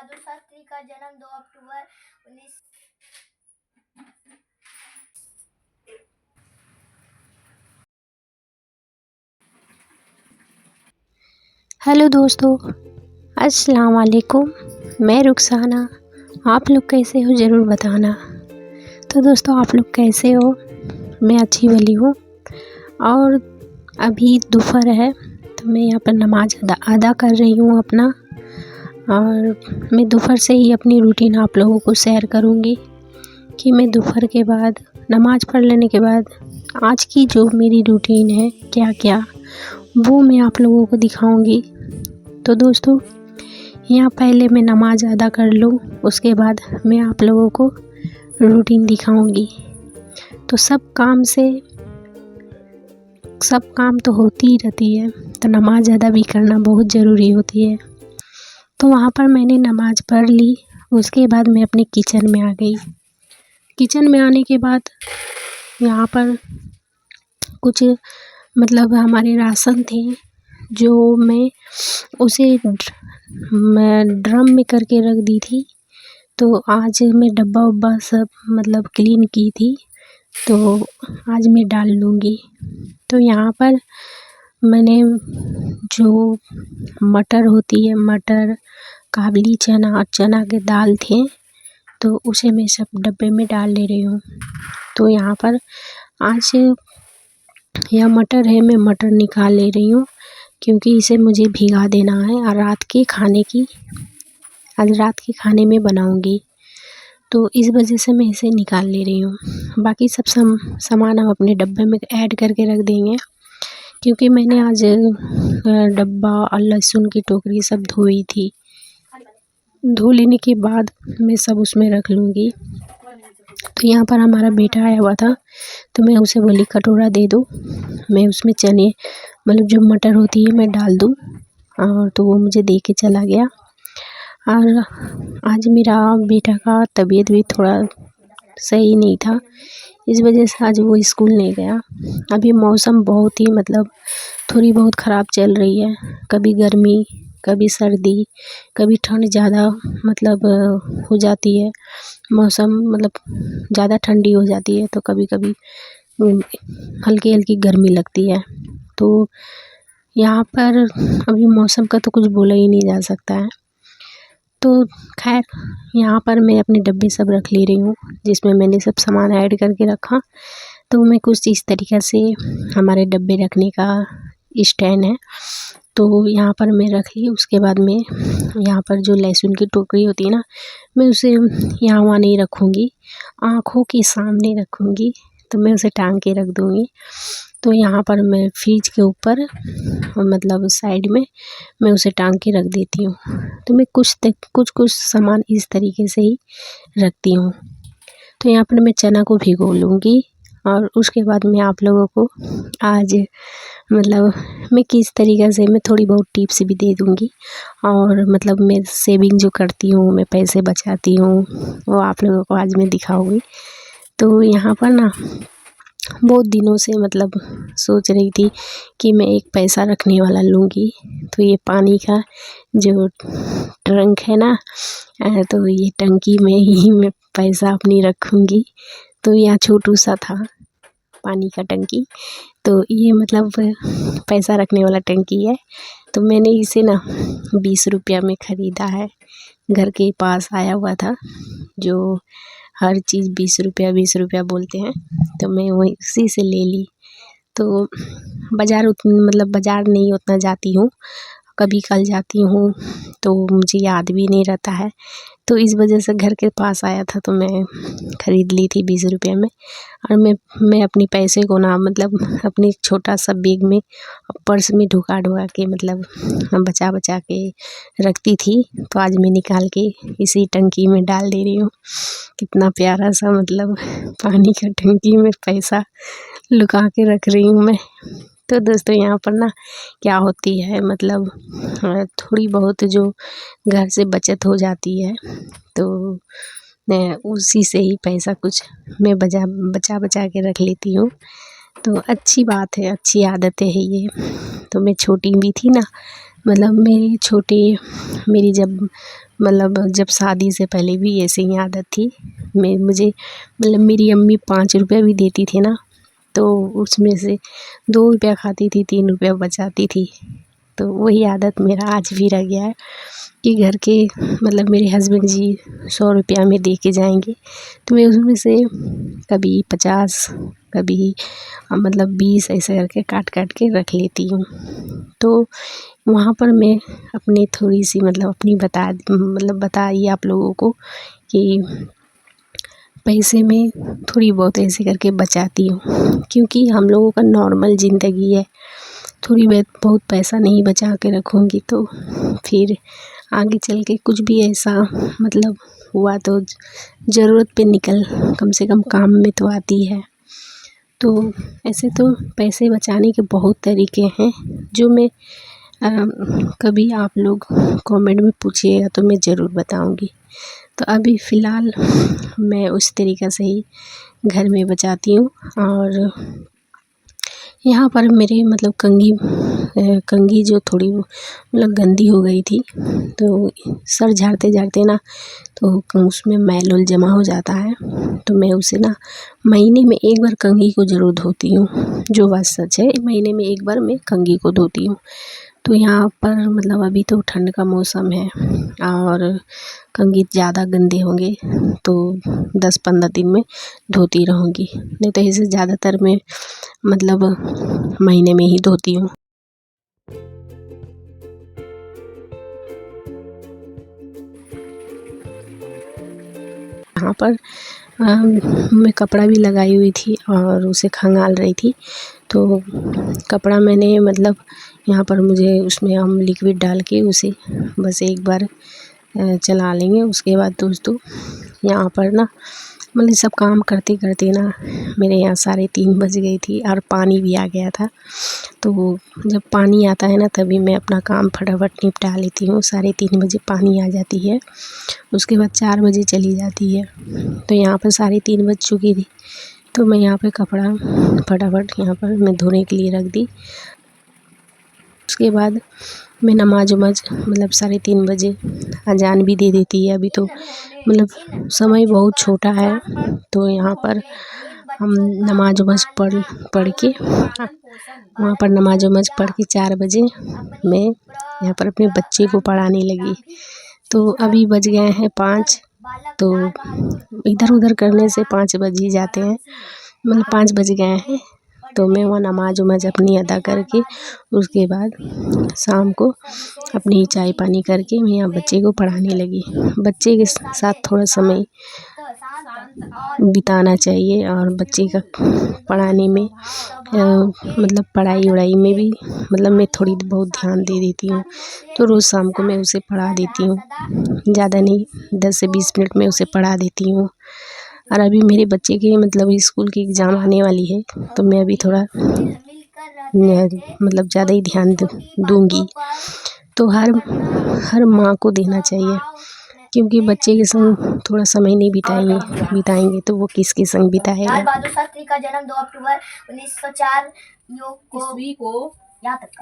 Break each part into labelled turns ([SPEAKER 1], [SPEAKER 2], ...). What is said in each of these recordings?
[SPEAKER 1] बहादुर शास्त्री का जन्म 2 अक्टूबर 19।
[SPEAKER 2] हेलो दोस्तों, अस्सलाम वालेकुम। मैं रुखसाना। आप लोग कैसे हो ज़रूर बताना। तो दोस्तों, आप लोग कैसे हो? मैं अच्छी भली हूँ। और अभी दोपहर है तो मैं यहाँ पर नमाज अदा कर रही हूँ अपना। और मैं दोपहर से ही अपनी रूटीन आप लोगों को शेयर करूँगी कि मैं दोपहर के बाद नमाज पढ़ लेने के बाद आज की जो मेरी रूटीन है क्या क्या वो मैं आप लोगों को दिखाऊंगी। तो दोस्तों, यहाँ पहले मैं नमाज अदा कर लूँ, उसके बाद मैं आप लोगों को रूटीन दिखाऊंगी। तो सब काम तो होती ही रहती है, तो नमाज अदा भी करना बहुत ज़रूरी होती है। तो वहाँ पर मैंने नमाज पढ़ ली, उसके बाद मैं अपने किचन में आ गई। किचन में आने के बाद यहाँ पर कुछ मतलब हमारे राशन थे जो मैं उसे ड्रम में करके रख दी थी। तो आज मैं डब्बा उब्बा सब मतलब क्लीन की थी, तो आज मैं डाल लूँगी। तो यहाँ पर मैंने जो मटर होती है, मटर, काबली चना और चना के दाल थे, तो उसे मैं सब डब्बे में डाल ले रही हूँ। तो यहाँ पर आज यह मटर है, मैं मटर निकाल ले रही हूँ क्योंकि इसे मुझे भिगा देना है और आज रात के खाने में बनाऊँगी। तो इस वजह से मैं इसे निकाल ले रही हूँ। बाकी सब सामान हम अपने डब्बे में ऐड करके रख देंगे क्योंकि मैंने आज डब्बा और लहसुन की टोकरी सब धोई थी। धो लेने के बाद मैं सब उसमें रख लूँगी। तो यहाँ पर हमारा बेटा आया हुआ था, तो मैं उसे बोली कटोरा दे दो, मैं उसमें चने मतलब जो मटर होती है मैं डाल दूँ। और तो वो मुझे दे के चला गया। और आज मेरा बेटा का तबीयत भी थोड़ा सही नहीं था, इस वजह से आज वो स्कूल नहीं गया। अभी मौसम बहुत ही मतलब थोड़ी बहुत ख़राब चल रही है, कभी गर्मी, कभी सर्दी, कभी ठंड ज़्यादा मतलब हो जाती है। मौसम मतलब ज़्यादा ठंडी हो जाती है तो कभी कभी हल्की हल्की गर्मी लगती है। तो यहाँ पर अभी मौसम का तो कुछ बोला ही नहीं जा सकता है। तो खैर, यहाँ पर मैं अपने डब्बे सब रख ले रही हूँ जिसमें मैंने सब सामान ऐड करके रखा। तो मैं कुछ इस तरीक़े से हमारे डब्बे रखने का स्टैंड है, तो यहाँ पर मैं रख ली। उसके बाद मैं यहाँ पर जो लहसुन की टोकरी होती है ना, मैं उसे यहाँ वहाँ नहीं रखूँगी, आँखों के सामने रखूँगी। तो मैं उसे टांग के रख दूँगी। तो यहाँ पर मैं फ्रिज के ऊपर मतलब साइड में मैं उसे टांग के रख देती हूँ। तो मैं कुछ सामान इस तरीके से ही रखती हूँ। तो यहाँ पर मैं चना को भिगो लूँगी और उसके बाद मैं आप लोगों को आज मतलब मैं किस तरीक़े से मैं थोड़ी बहुत टिप्स भी दे दूँगी। और मतलब मैं सेविंग जो करती हूँ, मैं पैसे बचाती हूँ, वो आप लोगों को आज मैं दिखाऊँगी। तो यहाँ पर ना बहुत दिनों से मतलब सोच रही थी कि मैं एक पैसा रखने वाला लूँगी। तो ये पानी का जो ट्रंक है ना, तो ये टंकी में ही मैं पैसा अपनी रखूँगी। तो यहाँ छोटू सा था पानी का टंकी, तो ये मतलब पैसा रखने वाला टंकी है। तो मैंने इसे ना 20 रुपया में ख़रीदा है, घर के पास आया हुआ था, जो हर चीज़ 20 रुपया बोलते हैं, तो मैं वही उसी से ले ली। तो बाज़ार नहीं उतना जाती हूँ, कभी कल जाती हूँ तो मुझे याद भी नहीं रहता है। तो इस वजह से घर के पास आया था तो मैं ख़रीद ली थी 20 रुपये में। और मैं अपनी पैसे को ना मतलब अपने छोटा सा बैग में पर्स में ढुका के मतलब बचा के रखती थी। तो आज मैं निकाल के इसी टंकी में डाल दे रही हूँ। कितना प्यारा सा मतलब पानी का टंकी में पैसा लुका के रख रही हूँ मैं। तो दोस्तों, यहाँ पर ना क्या होती है मतलब थोड़ी बहुत जो घर से बचत हो जाती है, तो मैं उसी से ही पैसा कुछ मैं बचा के रख लेती हूँ। तो अच्छी बात है, अच्छी आदतें है ये। तो मैं छोटी भी थी ना, मतलब मेरी जब मतलब जब शादी से पहले भी ऐसे ही आदत थी। मुझे मतलब मेरी अम्मी 5 रुपये भी देती थी ना, तो उसमें से 2 रुपया खाती थी, 3 रुपया बचाती थी। तो वही आदत मेरा आज भी रह गया है कि घर के मतलब मेरे हस्बैंड जी 100 रुपया में दे के जाएंगे, तो मैं उसमें से कभी 50, कभी मतलब 20 ऐसे करके काट काट के रख लेती हूँ। तो वहाँ पर मैं अपनी थोड़ी सी मतलब अपनी बताई आप लोगों को कि पैसे में थोड़ी बहुत ऐसे करके बचाती हूँ, क्योंकि हम लोगों का नॉर्मल ज़िंदगी है। थोड़ी बहुत पैसा नहीं बचा के रखूँगी तो फिर आगे चल के कुछ भी ऐसा मतलब हुआ तो ज़रूरत पे निकल कम से कम काम में तो आती है। तो ऐसे तो पैसे बचाने के बहुत तरीके हैं, जो मैं कभी आप लोग कमेंट में पूछिएगा तो मैं ज़रूर बताऊंगी। तो अभी फ़िलहाल मैं उस तरीक़े से ही घर में बचाती हूँ। और यहाँ पर मेरे मतलब कंघी जो थोड़ी मतलब गंदी हो गई थी, तो सर झाड़ते झाड़ते ना तो उसमें मैल वैल जमा हो जाता है। तो मैं उसे ना महीने में एक बार कंघी को ज़रूर धोती हूँ, जो बात सच है, महीने में एक बार मैं कंघी को धोती हूँ। तो यहाँ पर मतलब अभी तो ठंड का मौसम है और कंघी ज़्यादा गंदे होंगे तो 10-15 दिन में धोती रहूँगी, नहीं तो ऐसे ज़्यादातर मैं मतलब महीने में ही धोती हूँ। यहाँ पर मैं कपड़ा भी लगाई हुई थी और उसे खंगाल रही थी। तो कपड़ा मैंने मतलब यहाँ पर मुझे उसमें हम लिक्विड डाल के उसे बस एक बार चला लेंगे। उसके बाद दोस्तों यहाँ पर ना मतलब सब काम करते करते ना मेरे यहाँ 3:30 बज गई थी और पानी भी आ गया था। तो जब पानी आता है ना तभी मैं अपना काम फटाफट निपटा लेती हूँ। 3:30 बजे पानी आ जाती है, उसके बाद 4 बजे चली जाती है। तो यहाँ पर 3:30 बज चुकी थी, तो मैं यहाँ पे कपड़ा फटाफट यहाँ पर मैं धोने के लिए रख दी। उसके बाद मैं नमाज मतलब 3:30 बजे अजान भी दे देती है। अभी तो मतलब समय बहुत छोटा है, तो यहाँ पर हम नमाज पढ़ के वहाँ पर नमाज पढ़ के 4 बजे मैं यहाँ पर अपने बच्चे को पढ़ाने लगी। तो अभी बज गए हैं 5, तो इधर उधर करने से 5 बज ही जाते हैं, मतलब 5 बज गए हैं। तो मैं वहाँ नमाज अपनी अदा करके उसके बाद शाम को अपनी चाय पानी करके मैं यहाँ बच्चे को पढ़ाने लगी। बच्चे के साथ थोड़ा समय बिताना चाहिए और बच्चे का पढ़ाने में मतलब पढ़ाई वढ़ाई में भी मतलब मैं थोड़ी बहुत ध्यान दे देती हूँ। तो रोज़ शाम को मैं उसे पढ़ा देती हूँ, ज़्यादा नहीं 10 से 20 मिनट में उसे पढ़ा देती हूँ। और अभी मेरे बच्चे के मतलब स्कूल की एग्ज़ाम आने वाली है, तो मैं अभी थोड़ा मतलब ज़्यादा ही ध्यान दूँगी। तो हर माँ को देना चाहिए, क्योंकि बच्चे के संग थोड़ा समय नहीं बिताएंगे तो वो किसके संग बिताएगा।
[SPEAKER 1] लाल बहादुर शास्त्री का जन्म 2 अक्टूबर 1904 ईस्वी को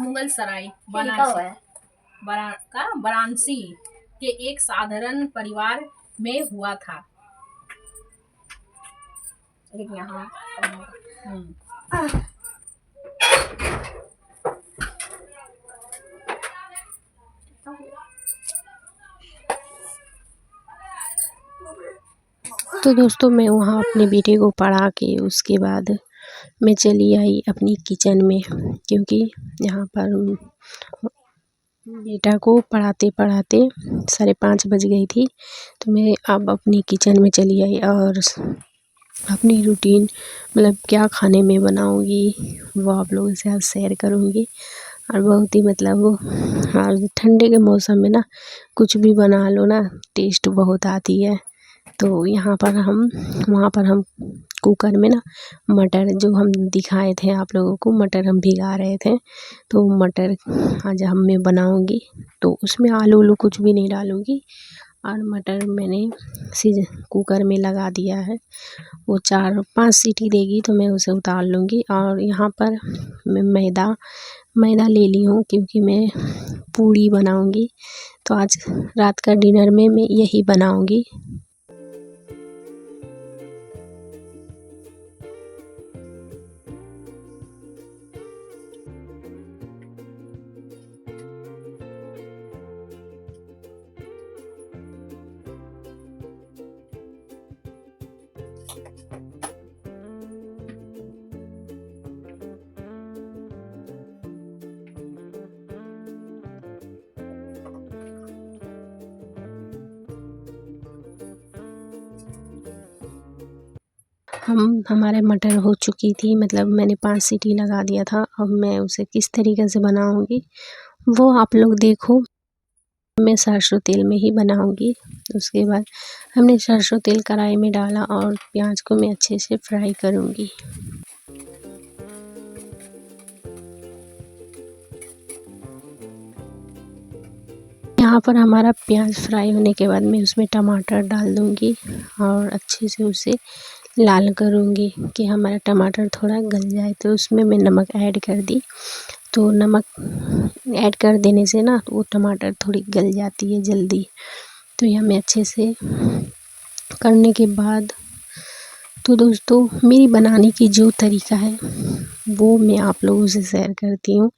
[SPEAKER 1] मुगल सराय वाराणसी के एक साधारण परिवार में हुआ था। यहाँ
[SPEAKER 2] तो दोस्तों मैं वहाँ अपने बेटे को पढ़ा के उसके बाद मैं चली आई अपनी किचन में, क्योंकि यहाँ पर बेटा को पढ़ाते पढ़ाते 5:30 बज गई थी। तो मैं अब अपनी किचन में चली आई और अपनी रूटीन मतलब क्या खाने में बनाऊंगी वो आप लोगों के साथ शेयर करूंगी। और बहुत ही मतलब और ठंडे के मौसम में ना कुछ भी बना लो ना टेस्ट बहुत आती है। तो वहाँ पर हम कुकर में ना मटर जो हम दिखाए थे आप लोगों को, मटर हम भिगा रहे थे। तो मटर आज मैं बनाऊंगी, तो उसमें आलू कुछ भी नहीं डालूंगी, और मटर मैंने कुकर में लगा दिया है। वो 4-5 सीटी देगी तो मैं उसे उतार लूँगी। और यहाँ पर मैं मैदा ले ली हूँ क्योंकि मैं पूड़ी बनाऊँगी। तो आज रात का डिनर में मैं यही बनाऊँगी। हमारे मटर हो चुकी थी, मतलब मैंने 5 सीटी लगा दिया था। अब मैं उसे किस तरीके से बनाऊँगी वो आप लोग देखो। मैं सरसों तेल में ही बनाऊँगी। उसके बाद हमने सरसों तेल कढ़ाई में डाला और प्याज को मैं अच्छे से फ्राई करूँगी। यहाँ पर हमारा प्याज फ्राई होने के बाद मैं उसमें टमाटर डाल दूँगी और अच्छे से उसे लाल करूँगी कि हमारा टमाटर थोड़ा गल जाए। तो उसमें मैं नमक ऐड कर दी। तो नमक ऐड कर देने से ना वो टमाटर थोड़ी गल जाती है जल्दी। तो यह मैं अच्छे से करने के बाद तो दोस्तों मेरी बनाने की जो तरीका है वो मैं आप लोगों से शेयर करती हूँ,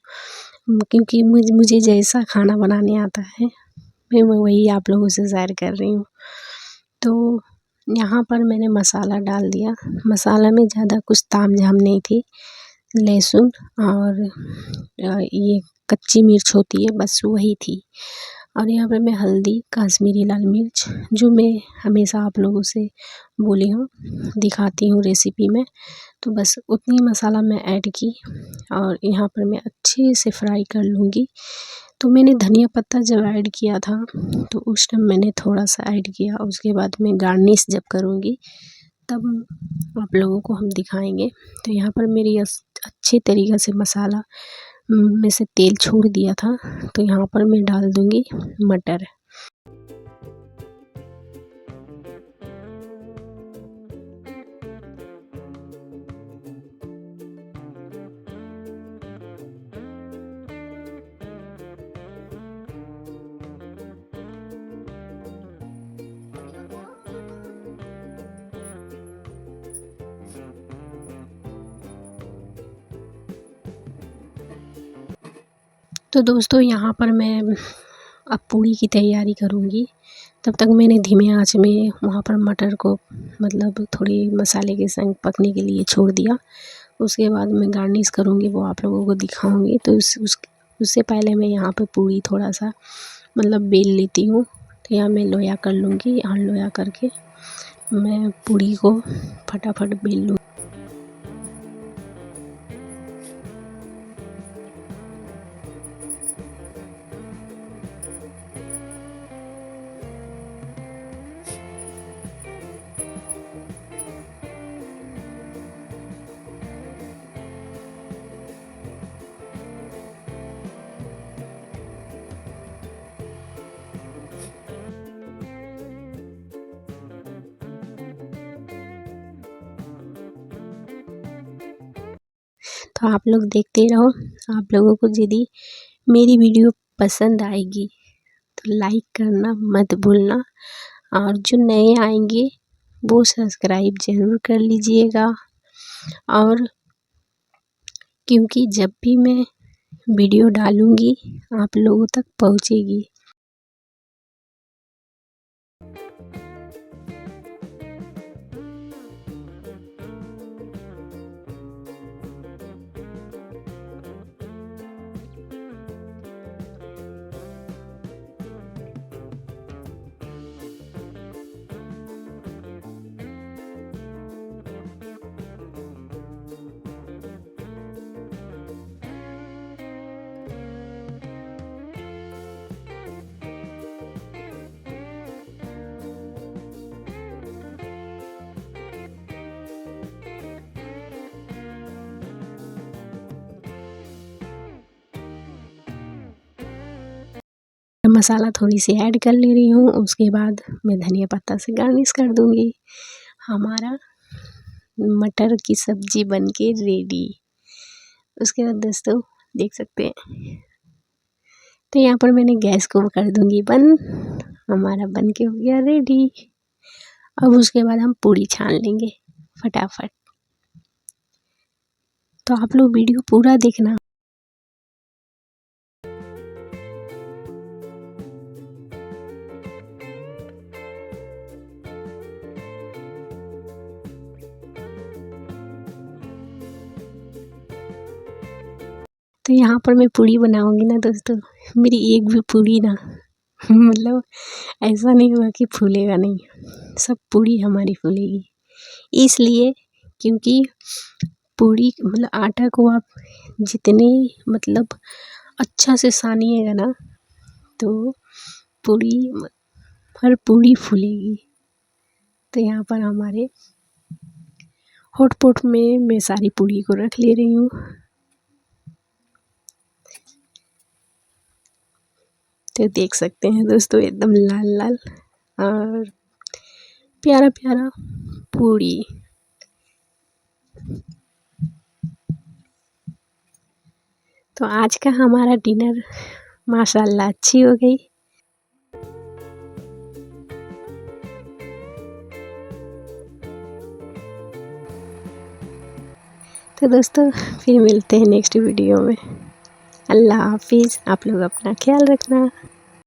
[SPEAKER 2] क्योंकि मुझे जैसा खाना बनाने आता है मैं वही आप लोगों से शेयर कर रही हूँ। तो यहाँ पर मैंने मसाला डाल दिया। मसाला में ज़्यादा कुछ तामझाम नहीं थी। लहसुन और ये कच्ची मिर्च होती है बस वही थी। और यहाँ पे मैं हल्दी, कश्मीरी लाल मिर्च, जो मैं हमेशा आप लोगों से बोली हूँ दिखाती हूँ रेसिपी में, तो बस उतनी मसाला मैं ऐड की और यहाँ पर मैं अच्छे से फ्राई कर लूँगी। तो मैंने धनिया पत्ता जब ऐड किया था तो उस टाइम मैंने थोड़ा सा ऐड किया। उसके बाद मैं गार्निश जब करूँगी तब आप लोगों को हम दिखाएंगे। तो यहाँ पर मेरी अच्छे तरीक़े से मसाला में से तेल छोड़ दिया था। तो यहाँ पर मैं डाल दूँगी मटर। तो दोस्तों यहाँ पर मैं अब पूड़ी की तैयारी करूँगी। तब तक मैंने धीमे आंच में वहाँ पर मटर को मतलब थोड़ी मसाले के संग पकने के लिए छोड़ दिया। उसके बाद मैं गार्निश करूँगी वो आप लोगों को दिखाऊँगी। तो उससे पहले मैं यहाँ पर पूड़ी थोड़ा सा मतलब बेल लेती हूँ। तो यहाँ मैं लोया कर लूँगी और लोया करके मैं पूड़ी को फटाफट बेल लूँ। तो आप लोग देखते रहो। आप लोगों को यदि मेरी वीडियो पसंद आएगी तो लाइक करना मत भूलना। और जो नए आएंगे वो सब्सक्राइब ज़रूर कर लीजिएगा। और क्योंकि जब भी मैं वीडियो डालूँगी आप लोगों तक पहुँचेगी। मसाला थोड़ी सी ऐड कर ले रही हूँ। उसके बाद मैं धनिया पत्ता से गार्निश कर दूँगी। हमारा मटर की सब्ज़ी बनके रेडी। उसके बाद दोस्तों देख सकते हैं, तो यहाँ पर मैंने गैस को कर दूँगी बंद। हमारा बन के हो गया रेडी। अब उसके बाद हम पूड़ी छान लेंगे फटाफट। तो आप लोग वीडियो पूरा देखना। तो यहाँ पर मैं पूड़ी बनाऊँगी ना दोस्तों, मेरी एक भी पूड़ी ना मतलब ऐसा नहीं हुआ कि फूलेगा नहीं, सब पूड़ी हमारी फूलेगी। इसलिए क्योंकि पूड़ी मतलब आटा को आप जितने मतलब अच्छा से सानिएगा ना, तो पूड़ी हर पूड़ी फूलेगी। तो यहाँ पर हमारे हॉट पॉट में मैं सारी पूड़ी को रख ले रही हूँ। तो देख सकते हैं दोस्तों एकदम लाल लाल और प्यारा प्यारा पूड़ी। तो आज का हमारा डिनर माशाल्लाह अच्छी हो गई। तो दोस्तों फिर मिलते हैं नेक्स्ट वीडियो में। अल्लाह हाफिज़। आप लोग अपना ख्याल रखना।